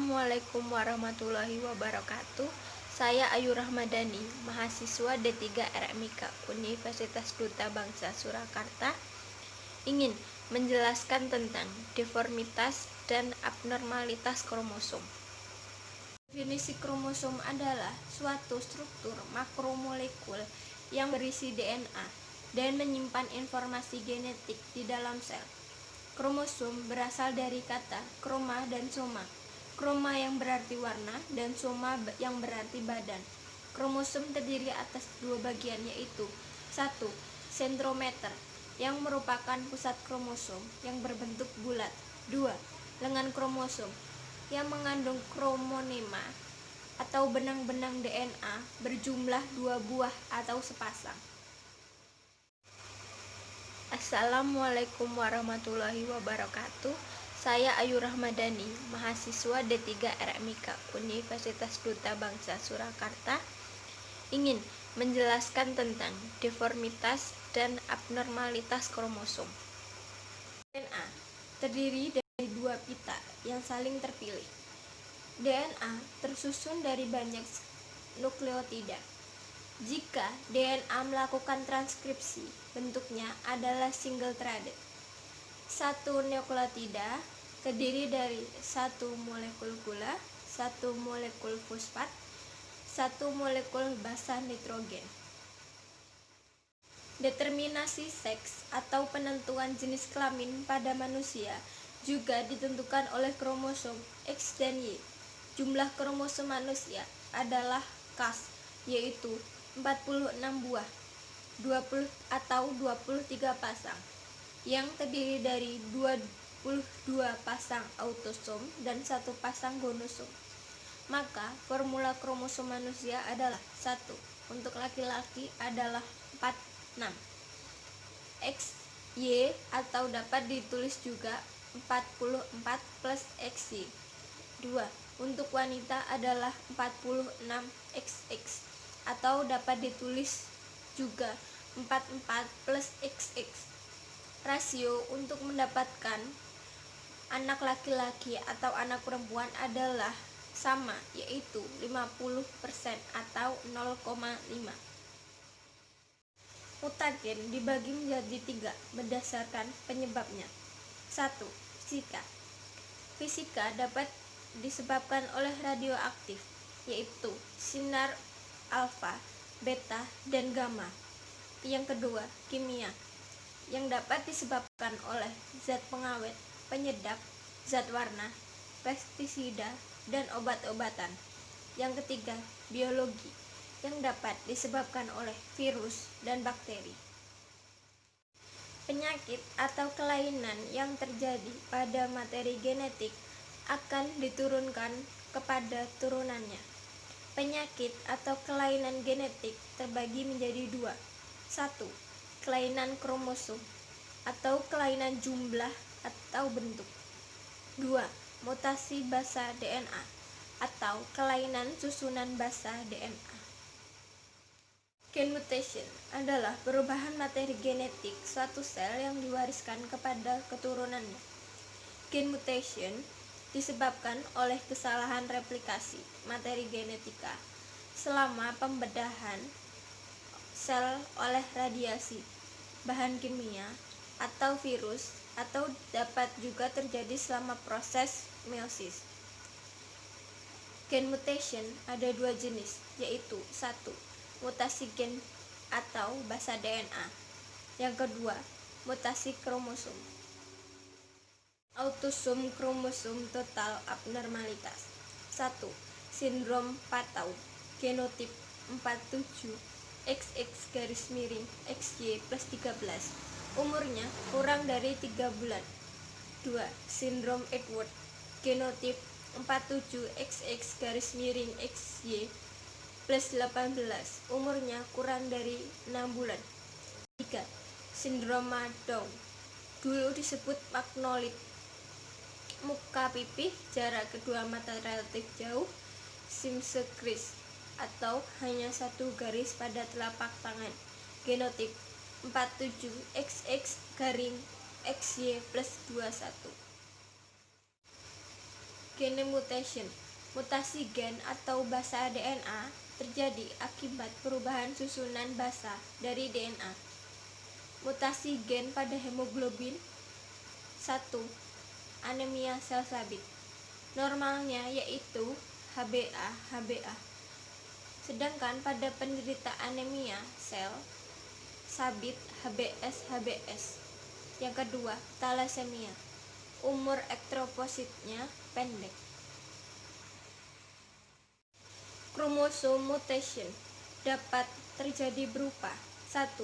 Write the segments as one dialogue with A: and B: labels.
A: Assalamualaikum warahmatullahi wabarakatuh. Saya Ayu Rahmadani, mahasiswa D3 RMIK Universitas Duta Bangsa Surakarta, ingin menjelaskan tentang deformitas dan abnormalitas kromosom. Definisi kromosom adalah suatu struktur makromolekul yang berisi DNA dan menyimpan informasi genetik di dalam sel. Kromosom berasal dari kata kroma dan soma. Kroma yang berarti warna dan soma yang berarti badan. Kromosom terdiri atas dua bagian, yaitu 1. Sentrometer yang merupakan pusat kromosom yang berbentuk bulat. 2. Lengan kromosom yang mengandung kromonema atau benang-benang DNA berjumlah 2 buah atau sepasang. Assalamualaikum warahmatullahi wabarakatuh. Saya Ayu Rahmadani, mahasiswa D3 RMIK Universitas Duta Bangsa Surakarta, ingin menjelaskan tentang deformitas dan abnormalitas kromosom. DNA terdiri dari dua pita yang saling terpilih. DNA tersusun dari banyak nukleotida. Jika DNA melakukan transkripsi, bentuknya adalah single-threaded. Satu nukleotida terdiri dari satu molekul gula, satu molekul fosfat, satu molekul basa nitrogen. Determinasi seks atau penentuan jenis kelamin pada manusia juga ditentukan oleh kromosom X dan Y. Jumlah kromosom manusia adalah Kas, yaitu 46 buah, 20 atau 23 pasang, yang terdiri dari 22 pasang autosom dan 1 pasang gonosom. Maka formula kromosom manusia adalah 1. Untuk laki-laki adalah 46 XY, atau dapat ditulis juga 44 plus XY. 2. Untuk wanita adalah 46 XX, atau dapat ditulis juga 44 plus XX. Rasio untuk mendapatkan anak laki-laki atau anak perempuan adalah sama, yaitu 50% atau 0,5. Mutagen dibagi menjadi 3 berdasarkan penyebabnya. 1. Fisika. Fisika dapat disebabkan oleh radioaktif, yaitu sinar alfa, beta, dan gamma. Yang kedua, kimia, yang dapat disebabkan oleh zat pengawet, penyedap, zat warna, pestisida, dan obat-obatan. Yang ketiga, biologi, yang dapat disebabkan oleh virus dan bakteri. Penyakit atau kelainan yang terjadi pada materi genetik akan diturunkan kepada turunannya. Penyakit atau kelainan genetik terbagi menjadi 2. 1. Kelainan kromosom atau kelainan jumlah atau bentuk. 2. Mutasi basa DNA atau kelainan susunan basa DNA. Gen mutation adalah perubahan materi genetik suatu sel yang diwariskan kepada keturunannya. Gen mutation disebabkan oleh kesalahan replikasi materi genetika selama pembedahan sel oleh radiasi, bahan kimia, atau virus, atau dapat juga terjadi selama proses meiosis. Gen mutation ada 2 jenis, yaitu 1. Mutasi gen atau basa DNA. Yang kedua, mutasi kromosom. Autosom kromosom total abnormalitas. 1. Sindrom Patau, genotip 47 XX-XY plus 13, umurnya kurang dari 3 bulan. 2. Sindrom Edward, genotip 47 XX-XY plus 18, umurnya kurang dari 6 bulan. 3. Sindrom Down, dulu disebut magnolit, muka pipih, jarak kedua mata relatif jauh, Simpson-Criss, atau hanya satu garis pada telapak tangan, genotip 47 XX-XY plus 21. Gene mutation. Mutasi gen atau basa DNA terjadi akibat perubahan susunan basa dari DNA. Mutasi gen pada hemoglobin. 1. Anemia sel sabit. Normalnya yaitu HbA. Sedangkan pada penderita anemia sel sabit HbS. Yang kedua, thalassemia. Umur eritropositnya pendek. Kromosom mutation dapat terjadi berupa 1.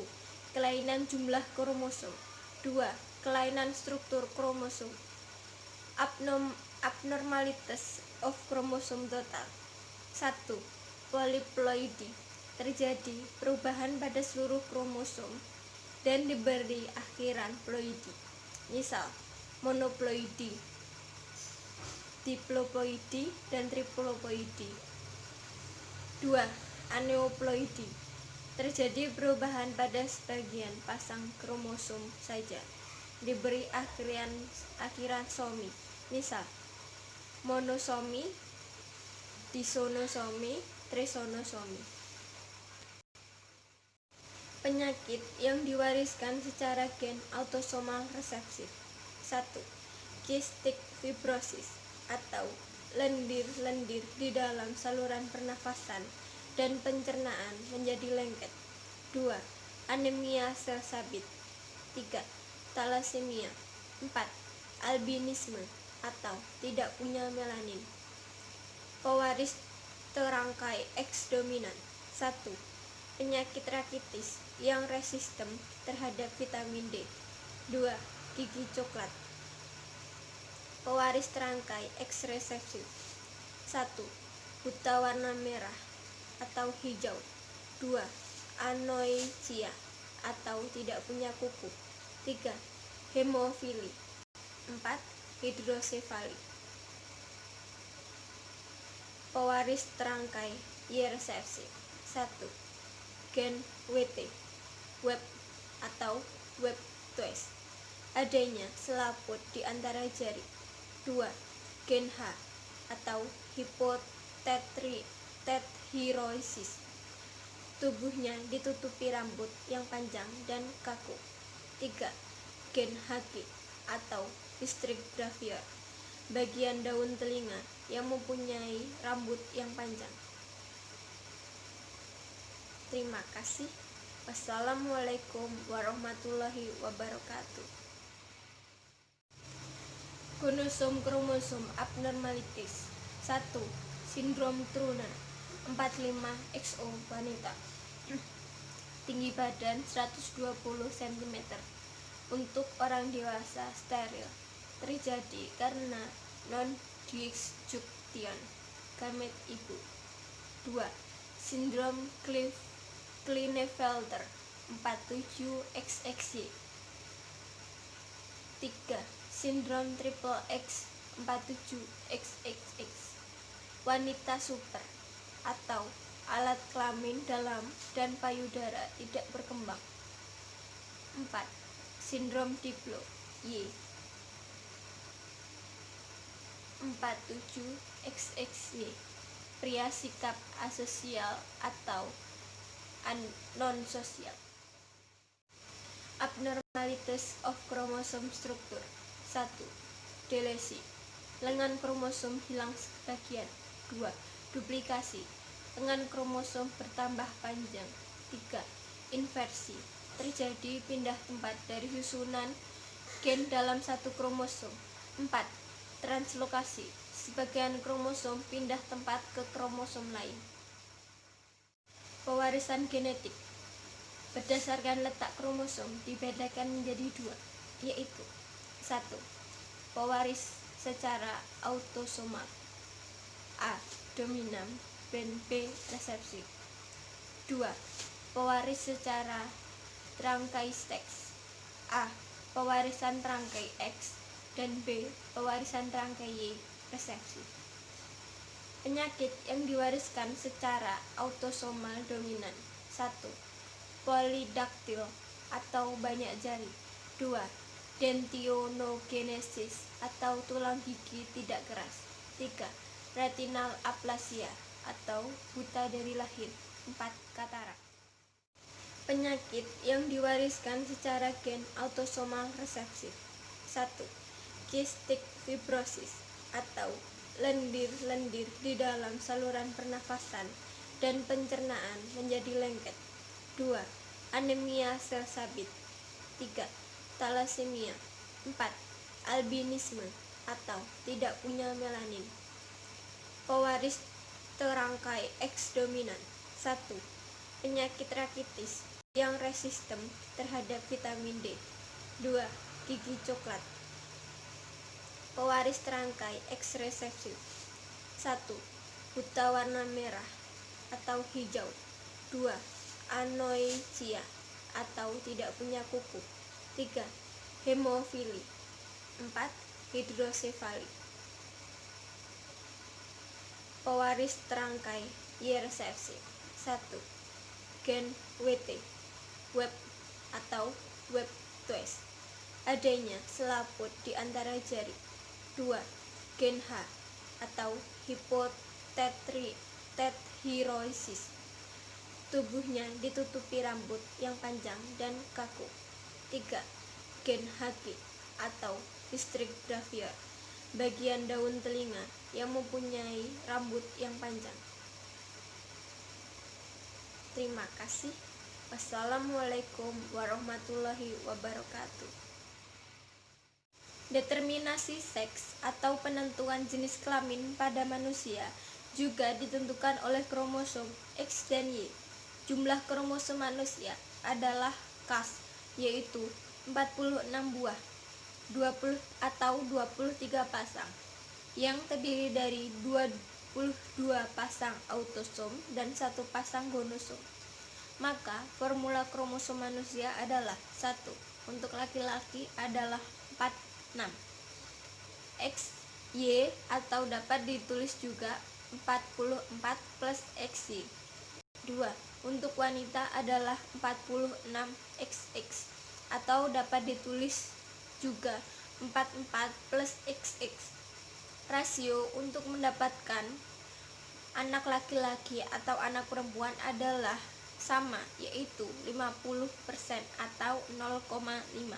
A: Kelainan jumlah kromosom. 2. Kelainan struktur kromosom. Abnormalities of chromosome total. 1. Polyploidy. Terjadi perubahan pada seluruh kromosom dan diberi akhiran ploidi. Misal, monoploidi, diploidy, dan triploidy. 2. Aneuploidy. Terjadi perubahan pada sebagian pasang kromosom saja, diberi akhiran somi. Misal, monosomi, disonosomi, trisonosomi. Penyakit yang diwariskan secara gen autosomal resesif. 1. Cystic fibrosis atau lendir-lendir di dalam saluran pernafasan dan pencernaan menjadi lengket. 2. Anemia sel sabit. 3. Thalassemia. 4. Albinisme atau tidak punya melanin. Pewaris terangkai X dominan. 1. Penyakit rakitis yang resisten terhadap vitamin D. 2. Gigi coklat. Pewaris terangkai X resesif. 1. Buta warna merah atau hijau. 2. Anoexia atau tidak punya kuku. 3. Hemofili. 4. Hidrosefali. Pewaris terangkai Y resesif. 1. Gen WT, web atau web twist, adanya selaput di antara jari. 2. Gen H atau hipotethyrosis, tubuhnya ditutupi rambut yang panjang dan kaku. 3. Gen HG atau distrik gravior, bagian daun telinga yang mempunyai rambut yang panjang. Terima kasih. Wassalamualaikum warahmatullahi wabarakatuh. Kromosom abnormalities. 1. Sindrom Turner 45XO wanita. Tinggi badan 120 cm. Untuk orang dewasa steril. Terjadi karena non-disjunction gamet ibu. 2. Sindrom Klinefelter 47XXY. 3. Sindrom triple X 47XXX. Wanita super atau alat kelamin dalam dan payudara tidak berkembang. 4. Sindrom Diplo Y 47XXY. Pria sikap asosial atau non-sosial. Abnormalities of chromosome structure. 1. Delesi. Lengan kromosom hilang sebagian. 2. Duplikasi. Lengan kromosom bertambah panjang. 3. Inversi. Terjadi pindah tempat dari susunan gen dalam satu kromosom. 4. Translokasi. Sebagian kromosom pindah tempat ke kromosom lain. Pewarisan genetik. Berdasarkan letak kromosom dibedakan menjadi 2, yaitu 1. Pewaris secara autosomal A. Dominan dan B. resesif. 2. Pewaris secara terangkai seks A. Pewarisan terangkai X dan B. Pewarisan terangkai Y resesif. Penyakit yang diwariskan secara autosomal dominan. 1. Polydactyl atau banyak jari. 2. Dentionogenesis atau tulang gigi tidak keras. 3. Retinal aplasia atau buta dari lahir. 4. Katarak. Penyakit yang diwariskan secara gen autosomal resesif. 1. Cystic fibrosis atau lendir-lendir di dalam saluran pernafasan dan pencernaan menjadi lengket. 2. Anemia sel sabit. 3. Thalassemia. 4. Albinisme atau tidak punya melanin. Pewaris terangkai X dominan. 1. Penyakit rakitis yang resisten terhadap vitamin D. 2. Gigi coklat. Pewaris terangkai X resesif. 1. Buta warna merah atau hijau. 2. Anoexia atau tidak punya kuku. 3. Hemofili. 4. Hidrosefali. Pewaris terangkai Y resesif. 1. Gen WT web atau web twist, adanya selaput di antara jari. 2. Gen H atau hipotethyroisis, tubuhnya ditutupi rambut yang panjang dan kaku. 3. Gen HG atau distrik gravior, bagian daun telinga yang mempunyai rambut yang panjang. Terima kasih. Wassalamualaikum warahmatullahi wabarakatuh. Determinasi seks atau penentuan jenis kelamin pada manusia juga ditentukan oleh kromosom X dan Y. Jumlah kromosom manusia adalah Kas, yaitu 46 buah, 20 atau 23 pasang, yang terdiri dari 22 pasang autosom dan 1 pasang gonosom. Maka formula kromosom manusia adalah 1. Untuk laki-laki adalah 46 X, Y atau dapat ditulis juga 44 plus XY. 2. Untuk wanita adalah 46 XX atau dapat ditulis juga 44 plus XX. Rasio untuk mendapatkan anak laki-laki atau anak perempuan adalah sama, yaitu 50% atau 0,5.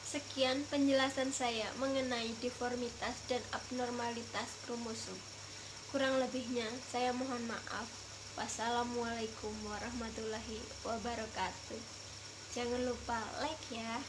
A: Sekian penjelasan saya mengenai deformitas dan abnormalitas kromosom. Kurang lebihnya saya mohon maaf. Wassalamualaikum warahmatullahi wabarakatuh. Jangan lupa like ya.